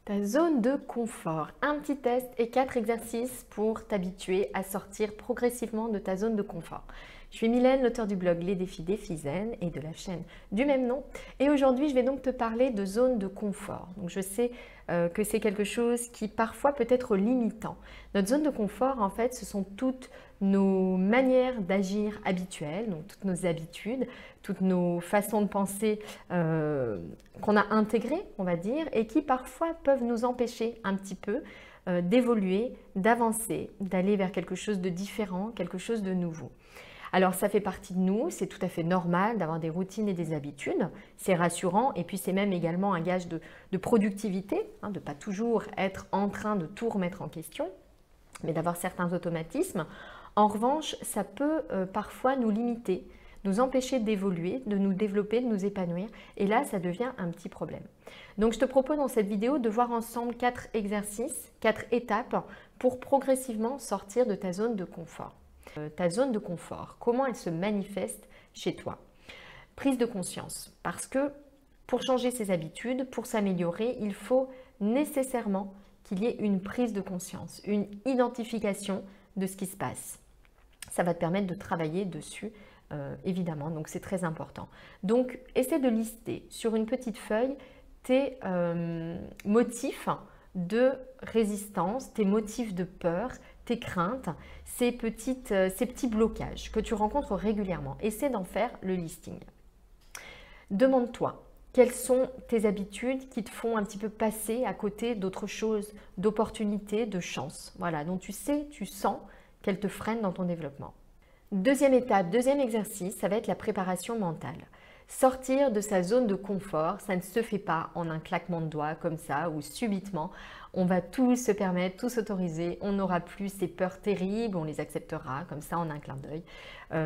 Ta zone de confort, un petit test et 4 exercices pour t'habituer à sortir progressivement de ta zone de confort. Je suis Mylène, l'auteur du blog Les Défis Défis Zen et de la chaîne du même nom. Et aujourd'hui, je vais donc te parler de zone de confort. Donc, je sais que c'est quelque chose qui parfois peut être limitant. Notre zone de confort, en fait, ce sont toutes nos manières d'agir habituelles, donc toutes nos habitudes, toutes nos façons de penser qu'on a intégrées, on va dire, et qui parfois peuvent nous empêcher un petit peu d'évoluer, d'avancer, d'aller vers quelque chose de différent, quelque chose de nouveau. Alors ça fait partie de nous, c'est tout à fait normal d'avoir des routines et des habitudes, c'est rassurant et puis c'est même également un gage de productivité, de ne pas toujours être en train de tout remettre en question, mais d'avoir certains automatismes. En revanche, ça peut parfois nous limiter, nous empêcher d'évoluer, de nous développer, de nous épanouir et là ça devient un petit problème. Donc je te propose dans cette vidéo de voir ensemble 4 exercices, 4 étapes pour progressivement sortir de ta zone de confort. Ta zone de confort, comment elle se manifeste chez toi? Prise de conscience, parce que pour changer ses habitudes, pour s'améliorer, il faut nécessairement qu'il y ait une prise de conscience, une identification de ce qui se passe. Ça va te permettre de travailler dessus, évidemment, donc c'est très important. Donc, essaie de lister sur une petite feuille tes motifs de résistance, tes motifs de peur, tes craintes, ces petits blocages que tu rencontres régulièrement. Essaie d'en faire le listing. Demande-toi, quelles sont tes habitudes qui te font un petit peu passer à côté d'autres choses, d'opportunités, de chances, voilà, dont tu sais, tu sens qu'elles te freinent dans ton développement. Deuxième étape, deuxième exercice, ça va être la préparation mentale. Sortir de sa zone de confort, ça ne se fait pas en un claquement de doigts comme ça ou subitement. On va tout se permettre, tout s'autoriser, on n'aura plus ces peurs terribles, on les acceptera comme ça en un clin d'œil,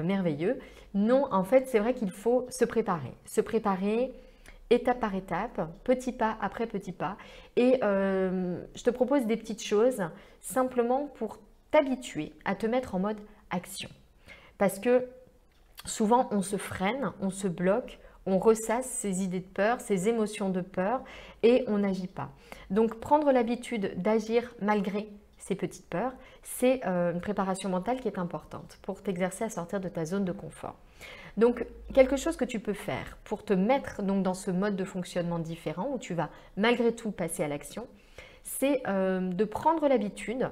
merveilleux. Non, en fait, c'est vrai qu'il faut se préparer étape par étape, petit pas après petit pas. Et je te propose des petites choses simplement pour t'habituer à te mettre en mode action. Parce que souvent, on se freine, on se bloque, on ressasse ses idées de peur, ses émotions de peur et on n'agit pas. Donc, prendre l'habitude d'agir malgré ces petites peurs, c'est une préparation mentale qui est importante pour t'exercer à sortir de ta zone de confort. Donc, quelque chose que tu peux faire pour te mettre donc, dans ce mode de fonctionnement différent où tu vas malgré tout passer à l'action, c'est de prendre l'habitude.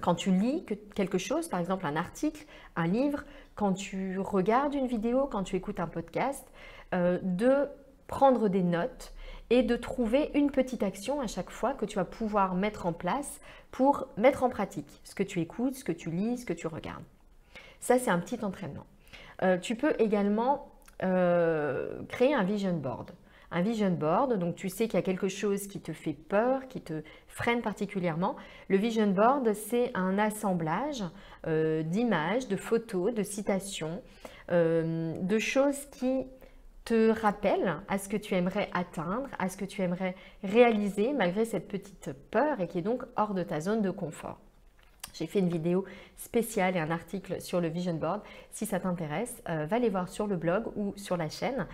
Quand tu lis quelque chose, par exemple un article, un livre, quand tu regardes une vidéo, quand tu écoutes un podcast, de prendre des notes et de trouver une petite action à chaque fois que tu vas pouvoir mettre en place pour mettre en pratique ce que tu écoutes, ce que tu lis, ce que tu regardes. Ça, c'est un petit entraînement. Tu peux également créer un vision board. Un vision board, donc tu sais qu'il y a quelque chose qui te fait peur, qui te freine particulièrement. Le vision board, c'est un assemblage d'images, de photos, de citations, de choses qui te rappellent à ce que tu aimerais atteindre, à ce que tu aimerais réaliser malgré cette petite peur et qui est donc hors de ta zone de confort. J'ai fait une vidéo spéciale et un article sur le vision board. Si ça t'intéresse, va les voir sur le blog ou sur la chaîne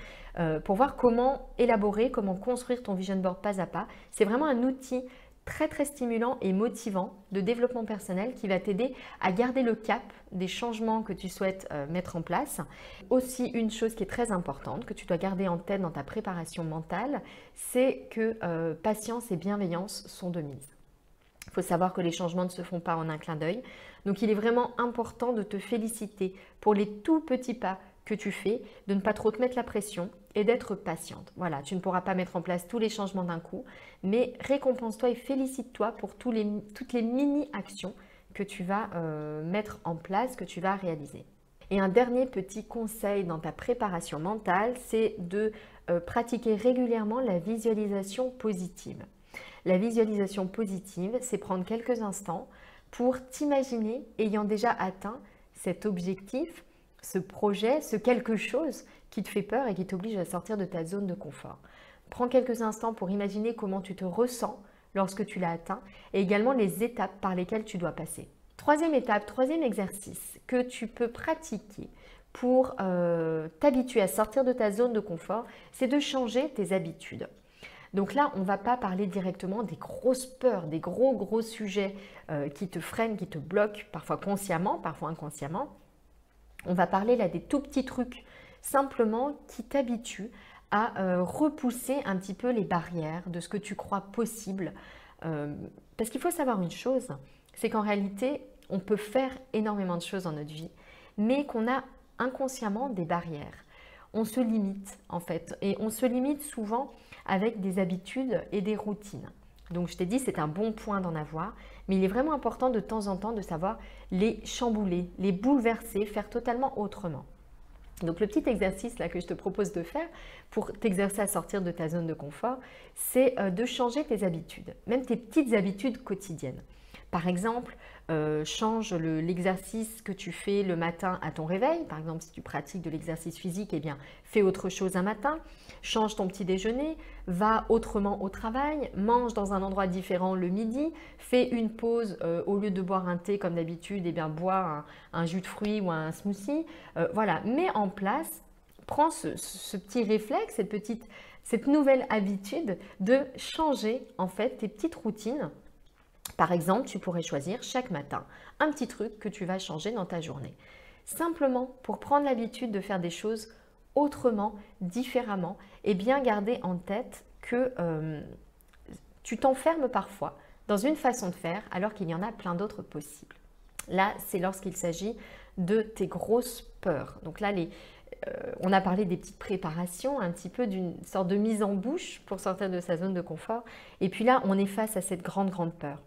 pour voir comment élaborer, comment construire ton vision board pas à pas. C'est vraiment un outil très très stimulant et motivant de développement personnel qui va t'aider à garder le cap des changements que tu souhaites mettre en place. Aussi, une chose qui est très importante que tu dois garder en tête dans ta préparation mentale, c'est que patience et bienveillance sont de mise. Il faut savoir que les changements ne se font pas en un clin d'œil. Donc, il est vraiment important de te féliciter pour les tout petits pas que tu fais, de ne pas trop te mettre la pression et d'être patiente. Voilà, tu ne pourras pas mettre en place tous les changements d'un coup, mais récompense-toi et félicite-toi pour toutes les mini-actions que tu vas mettre en place, que tu vas réaliser. Et un dernier petit conseil dans ta préparation mentale, c'est de pratiquer régulièrement la visualisation positive. La visualisation positive, c'est prendre quelques instants pour t'imaginer ayant déjà atteint cet objectif, ce projet, ce quelque chose qui te fait peur et qui t'oblige à sortir de ta zone de confort. Prends quelques instants pour imaginer comment tu te ressens lorsque tu l'as atteint et également les étapes par lesquelles tu dois passer. Troisième étape, troisième exercice que tu peux pratiquer pour t'habituer à sortir de ta zone de confort, c'est de changer tes habitudes. Donc là, on ne va pas parler directement des grosses peurs, des gros sujets qui te freinent, qui te bloquent, parfois consciemment, parfois inconsciemment. On va parler là des tout petits trucs, simplement qui t'habituent à repousser un petit peu les barrières de ce que tu crois possible. Parce qu'il faut savoir une chose, c'est qu'en réalité, on peut faire énormément de choses dans notre vie, mais qu'on a inconsciemment des barrières. On se limite en fait, et on se limite souvent avec des habitudes et des routines. Donc je t'ai dit, c'est un bon point d'en avoir, mais il est vraiment important de temps en temps de savoir les chambouler, les bouleverser, faire totalement autrement. Donc le petit exercice là que je te propose de faire pour t'exercer à sortir de ta zone de confort, c'est de changer tes habitudes, même tes petites habitudes quotidiennes. Par exemple, change l'exercice que tu fais le matin à ton réveil. Par exemple, si tu pratiques de l'exercice physique, eh bien, fais autre chose un matin. Change ton petit déjeuner, va autrement au travail, mange dans un endroit différent le midi, fais une pause au lieu de boire un thé comme d'habitude, eh bien, bois un jus de fruits ou un smoothie. Voilà, mets en place, prends ce petit réflexe, cette nouvelle habitude de changer en fait tes petites routines. Par exemple, tu pourrais choisir chaque matin un petit truc que tu vas changer dans ta journée. Simplement pour prendre l'habitude de faire des choses autrement, différemment et bien garder en tête que tu t'enfermes parfois dans une façon de faire alors qu'il y en a plein d'autres possibles. Là, c'est lorsqu'il s'agit de tes grosses peurs. Donc là, on a parlé des petites préparations, un petit peu d'une sorte de mise en bouche pour sortir de sa zone de confort. Et puis là, on est face à cette grande peur.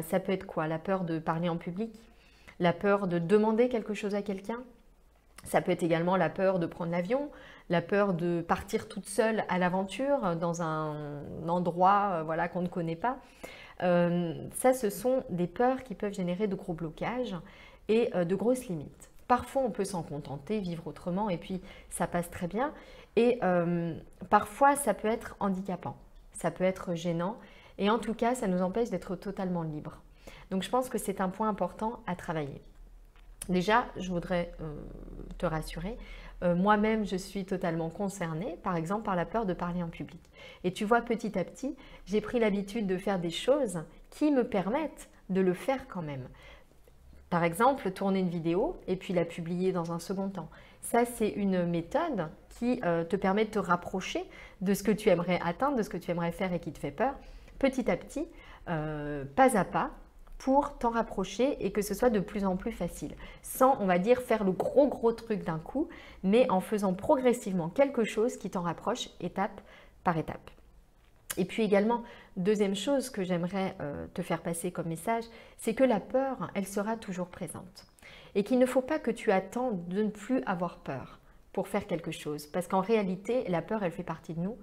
Ça peut être quoi? La peur de parler en public, la peur de demander quelque chose à quelqu'un. Ça peut être également la peur de prendre l'avion, la peur de partir toute seule à l'aventure dans un endroit voilà, qu'on ne connaît pas. Ça, ce sont des peurs qui peuvent générer de gros blocages et de grosses limites. Parfois, on peut s'en contenter, vivre autrement et puis ça passe très bien. Et parfois, ça peut être handicapant, ça peut être gênant. Et en tout cas, ça nous empêche d'être totalement libres. Donc, je pense que c'est un point important à travailler. Déjà, je voudrais te rassurer. Moi-même, je suis totalement concernée, par exemple, par la peur de parler en public. Et tu vois, petit à petit, j'ai pris l'habitude de faire des choses qui me permettent de le faire quand même. Par exemple, tourner une vidéo et puis la publier dans un second temps. Ça, c'est une méthode qui te permet de te rapprocher de ce que tu aimerais atteindre, de ce que tu aimerais faire et qui te fait peur. Petit à petit, pas à pas, pour t'en rapprocher et que ce soit de plus en plus facile. Sans, on va dire, faire le gros truc d'un coup, mais en faisant progressivement quelque chose qui t'en rapproche étape par étape. Et puis également, deuxième chose que j'aimerais te faire passer comme message, c'est que la peur, elle sera toujours présente. Et qu'il ne faut pas que tu attendes de ne plus avoir peur pour faire quelque chose. Parce qu'en réalité, la peur, elle fait partie de nous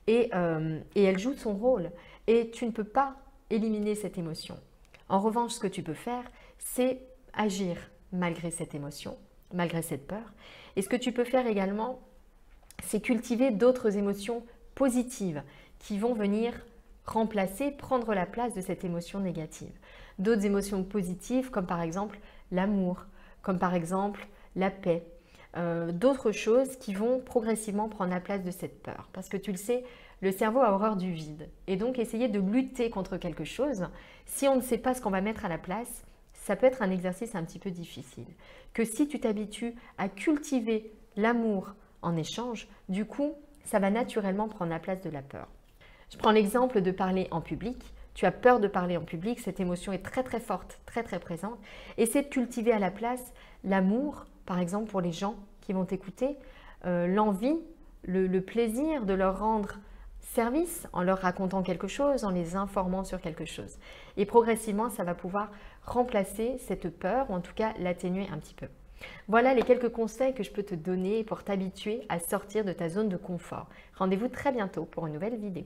et elle joue son rôle. Et tu ne peux pas éliminer cette émotion. En revanche, ce que tu peux faire, c'est agir malgré cette émotion, malgré cette peur. Et ce que tu peux faire également, c'est cultiver d'autres émotions positives qui vont venir remplacer, prendre la place de cette émotion négative. D'autres émotions positives comme par exemple l'amour, comme par exemple la paix. D'autres choses qui vont progressivement prendre la place de cette peur. Parce que tu le sais, le cerveau a horreur du vide. Et donc essayer de lutter contre quelque chose, si on ne sait pas ce qu'on va mettre à la place, ça peut être un exercice un petit peu difficile. Que si tu t'habitues à cultiver l'amour en échange, du coup, ça va naturellement prendre la place de la peur. Je prends l'exemple de parler en public. Tu as peur de parler en public, cette émotion est très forte, très présente. Essaie de cultiver à la place l'amour, par exemple pour les gens qui vont t'écouter, l'envie, le plaisir de leur rendre service en leur racontant quelque chose, en les informant sur quelque chose. Et progressivement, ça va pouvoir remplacer cette peur ou en tout cas l'atténuer un petit peu. Voilà les quelques conseils que je peux te donner pour t'habituer à sortir de ta zone de confort. Rendez-vous très bientôt pour une nouvelle vidéo.